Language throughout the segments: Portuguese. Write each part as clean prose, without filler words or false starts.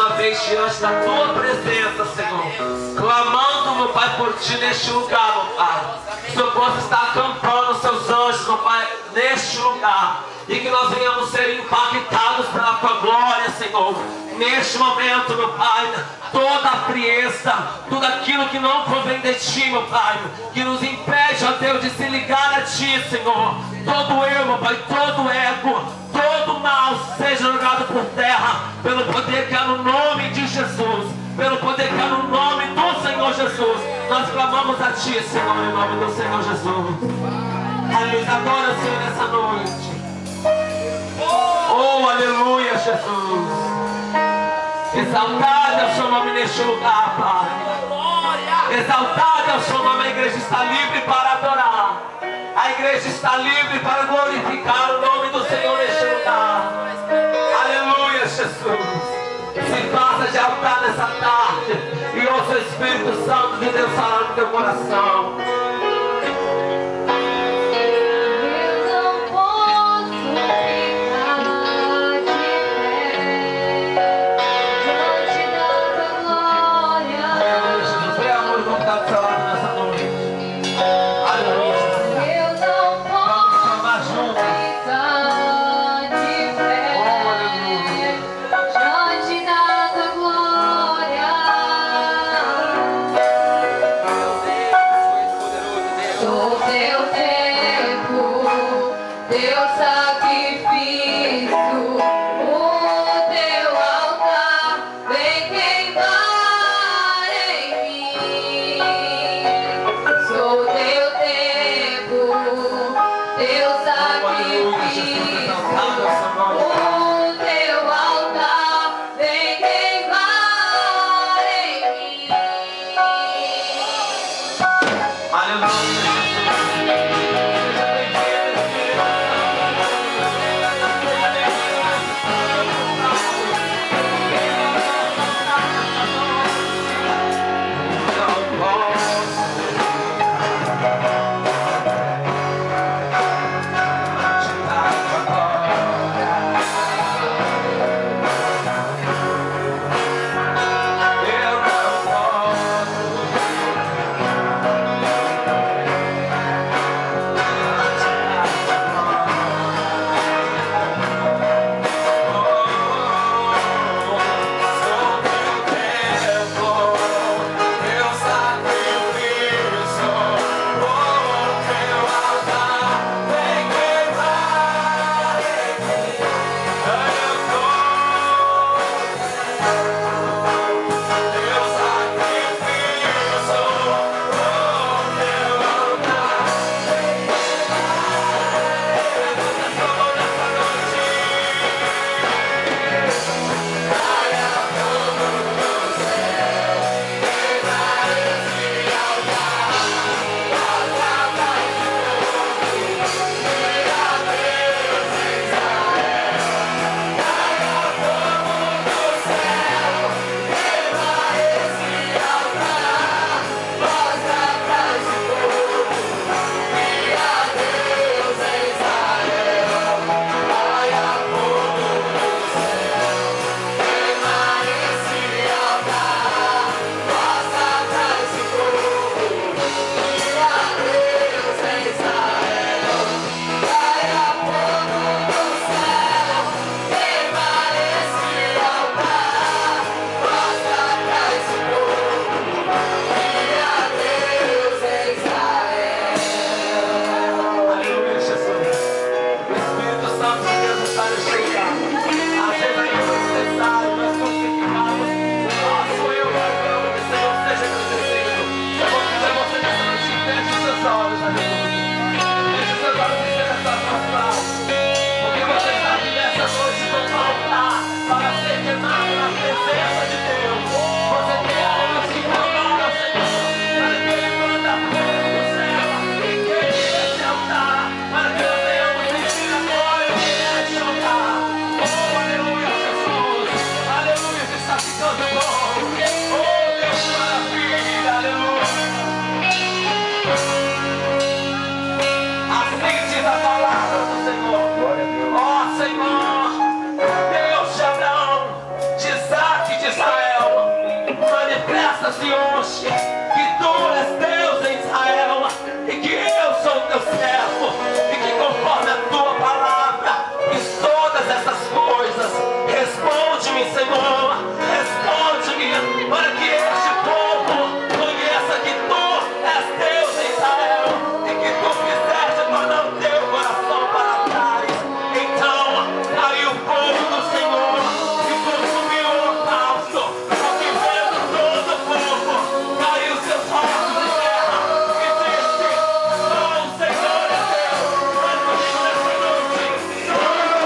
uma vez diante da tua presença, Senhor, clamando, meu Pai, por ti neste lugar, meu Pai. Que o Senhor possa estar acampando os seus anjos, meu Pai, neste lugar, e que nós venhamos ser impactados pela tua glória, Senhor. Neste momento, meu Pai, toda a frieza, tudo aquilo que não provém de ti, meu Pai, que nos impede, ó Deus, de se ligar a ti, Senhor. Todo eu, meu Pai, todo ego, todo mal seja jogado por terra, pelo poder que há no nome de Jesus, pelo poder que há no nome do Senhor Jesus. Nós clamamos a ti, Senhor, em nome do Senhor Jesus. Aleluia, adora o Senhor nessa noite. Oh, aleluia, Jesus. Exaltado é o seu nome neste lugar, Pai. Exaltado é o seu nome. A igreja está livre para adorar. A igreja está livre para glorificar o nome do Senhor neste lugar. Aleluia, Jesus. Se faça de altar nessa tarde e ouça o Espírito Santo de Deus falar no teu coração. hoje que tu és Deus em Israel e que eu sou teu servo e que conforme a tua palavra em todas essas coisas, responde-me, Senhor, responde-me, para que este povo conheça que tu és Deus em Israel e que tu fizeste tornar o teu coração para trás. Então caiu o fogo do Senhor e consumiu o holocausto, porque vendo todo o povo caiu seus rostos em terra e disse: só o Senhor é Deus. Mas comigo nessa noite, só o Senhor.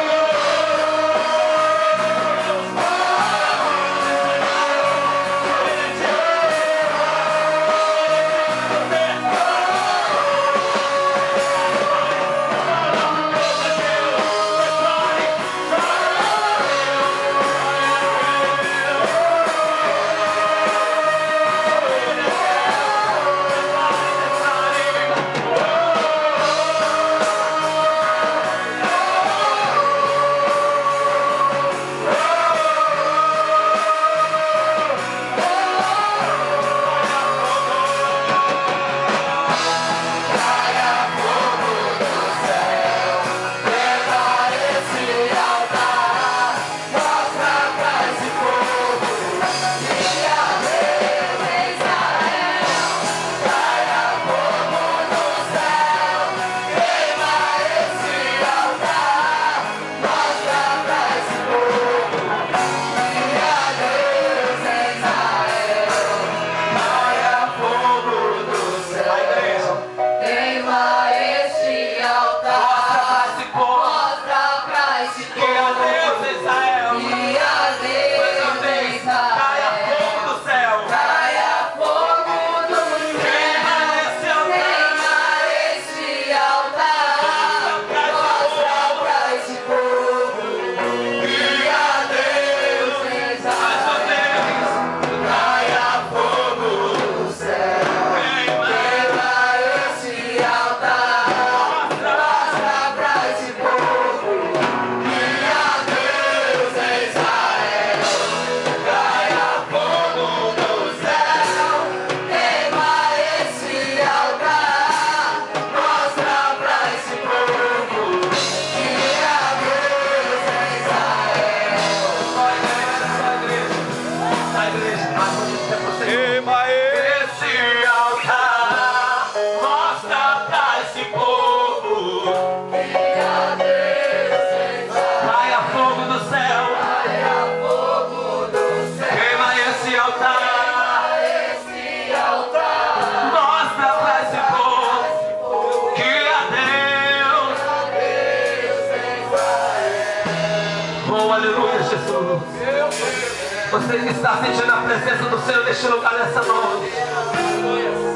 Você que está sentindo a presença do Senhor neste lugar nessa noite,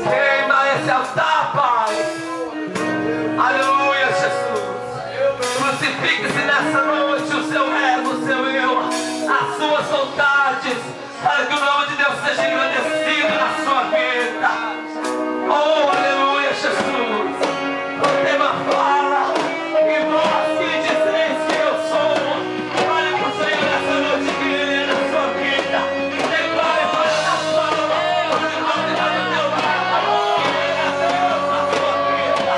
queima esse altar, Pai. Aleluia, Jesus. Crucifique-se nessa noite o seu ego, o seu eu, as suas vontades, para que o nome de Deus seja engrandecido na sua vida. Oh, aleluia, Jesus. O tema fala: e vós que dizeis que eu sou. Olhe para o Senhor nessa noite, que Ele é na sua vida. Declare para a nação, por autoridade do teu nome, que Ele é Deus na sua vida.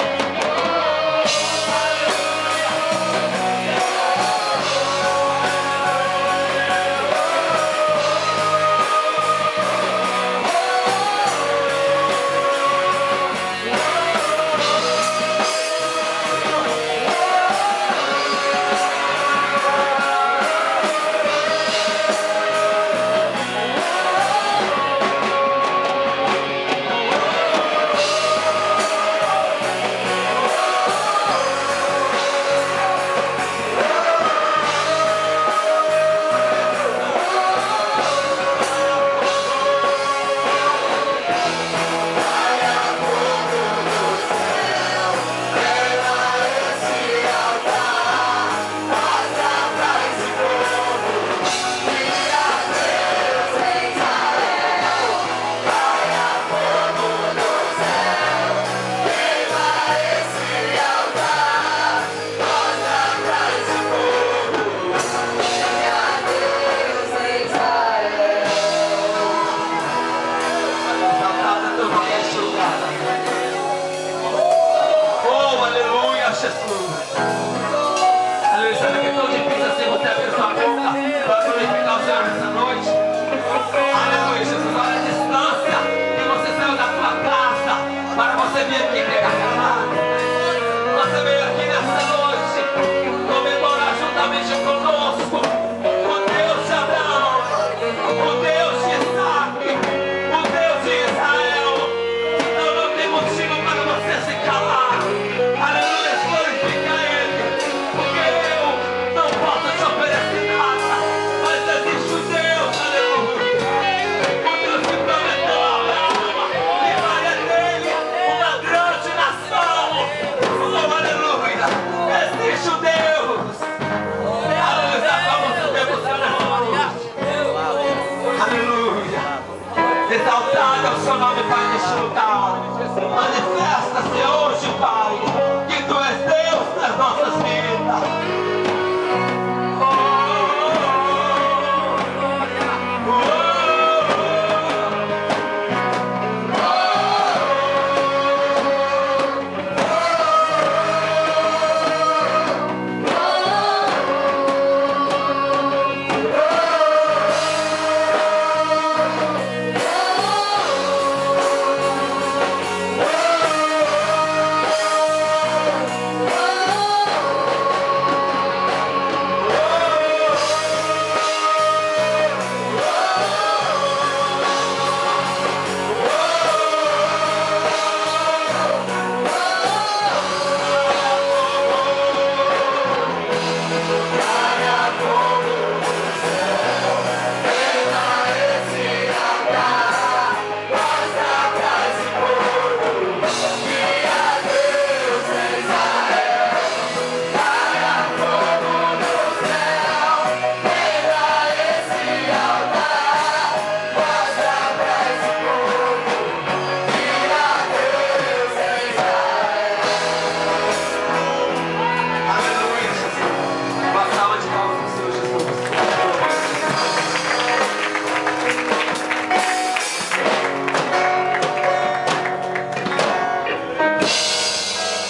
Você veio aqui pegar palavra. Você veio aqui nessa noite comemorar juntamente conosco o Deus de Abraão, o Deus de Isaac, o Deus de Israel. Então não tem motivo para você se calar. Aleluia, glorifica Ele, porque eu não posso te oferecer nada, mas existe o Deus, aleluia, o Deus que prometeu a Abraão e faria dele uma grande nação. Oh, aleluia, existe o Deus. Aleluia, vamos Deus nessa noite. Aleluia, exaltado é o seu nome, Pai, neste lugar. Manifesta-se hoje, Pai.